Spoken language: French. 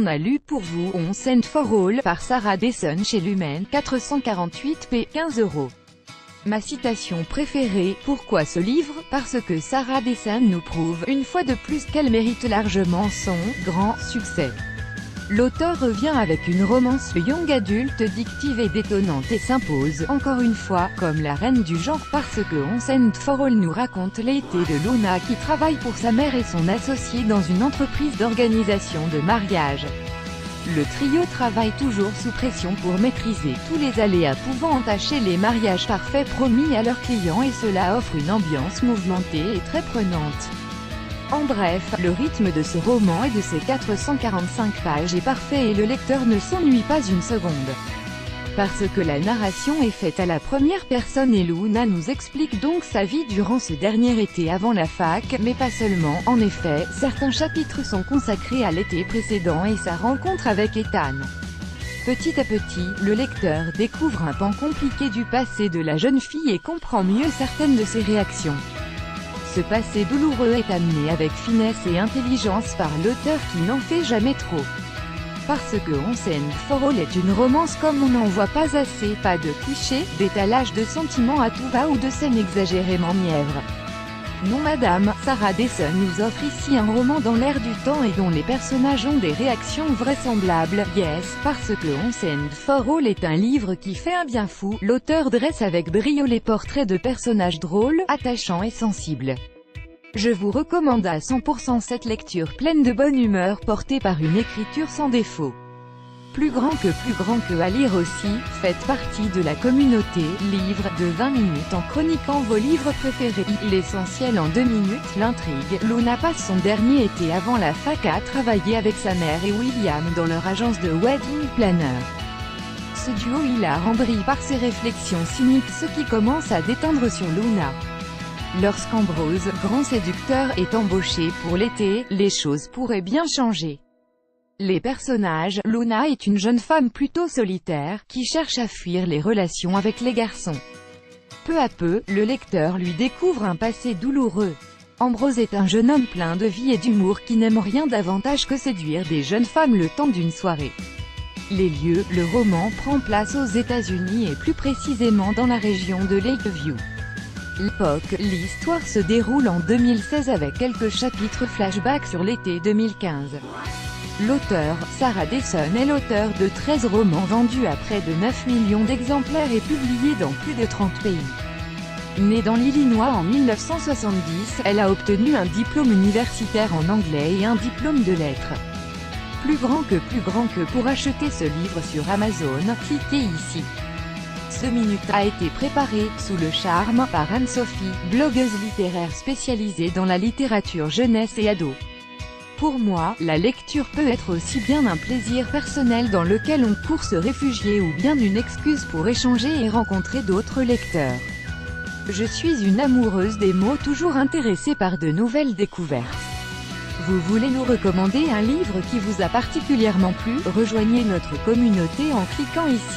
a lu pour vous Once and for All par Sarah Dessen chez Lumen, 448p, 15 €. Ma citation préférée, pourquoi ce livre? Parce que Sarah Dessen nous prouve, une fois de plus, qu'elle mérite largement son grand succès. L'auteur revient avec une romance young adulte addictive et détonnante et s'impose, encore une fois, comme la reine du genre parce que Once and for All nous raconte l'été de Luna qui travaille pour sa mère et son associé dans une entreprise d'organisation de mariage. Le trio travaille toujours sous pression pour maîtriser tous les aléas pouvant entacher les mariages parfaits promis à leurs clients et cela offre une ambiance mouvementée et très prenante. En bref, le rythme de ce roman et de ses 445 pages est parfait et le lecteur ne s'ennuie pas une seconde. Parce que la narration est faite à la première personne et Luna nous explique donc sa vie durant ce dernier été avant la fac, mais pas seulement. En effet, certains chapitres sont consacrés à l'été précédent et sa rencontre avec Ethan. Petit à petit, le lecteur découvre un pan compliqué du passé de la jeune fille et comprend mieux certaines de ses réactions. Ce passé douloureux est amené avec finesse et intelligence par l'auteur qui n'en fait jamais trop. Parce que Once and for All est une romance comme on n'en voit pas assez, pas de clichés, d'étalage de sentiments à tout va ou de scènes exagérément mièvres. Non madame, Sarah Dessen nous offre ici un roman dans l'air du temps et dont les personnages ont des réactions vraisemblables. Yes, parce que Once and for All est un livre qui fait un bien fou, l'auteur dresse avec brio les portraits de personnages drôles, attachants et sensibles. Je vous recommande à 100% cette lecture pleine de bonne humeur portée par une écriture sans défaut. Plus grand que à lire aussi, faites partie de la communauté livre de 20 minutes en chroniquant vos livres préférés. L'essentiel en 2 minutes, l'intrigue. Luna passe son dernier été avant la fac à travailler avec sa mère et William dans leur agence de wedding planner. Ce duo hilarant brille par ses réflexions cyniques, ce qui commence à déteindre sur Luna. Lorsqu'Ambrose, grand séducteur, est embauché pour l'été, les choses pourraient bien changer. Les personnages. Luna est une jeune femme plutôt solitaire, qui cherche à fuir les relations avec les garçons. Peu à peu, le lecteur lui découvre un passé douloureux. Ambrose est un jeune homme plein de vie et d'humour qui n'aime rien davantage que séduire des jeunes femmes le temps d'une soirée. Les lieux. Le roman prend place aux États-Unis et plus précisément dans la région de Lakeview. L'époque. L'histoire se déroule en 2016 avec quelques chapitres flashback sur l'été 2015. L'auteur, Sarah Dessen, est l'auteur de 13 romans vendus à près de 9 millions d'exemplaires et publiés dans plus de 30 pays. Née dans l'Illinois en 1970, elle a obtenu un diplôme universitaire en anglais et un diplôme de lettres. Plus grand que pour acheter ce livre sur Amazon, cliquez ici. Ce minute a été préparé, sous le charme, par Anne-Sophie, blogueuse littéraire spécialisée dans la littérature jeunesse et ado. Pour moi, la lecture peut être aussi bien un plaisir personnel dans lequel on court se réfugier ou bien une excuse pour échanger et rencontrer d'autres lecteurs. Je suis une amoureuse des mots toujours intéressée par de nouvelles découvertes. Vous voulez nous recommander un livre qui vous a particulièrement plu? Rejoignez notre communauté en cliquant ici.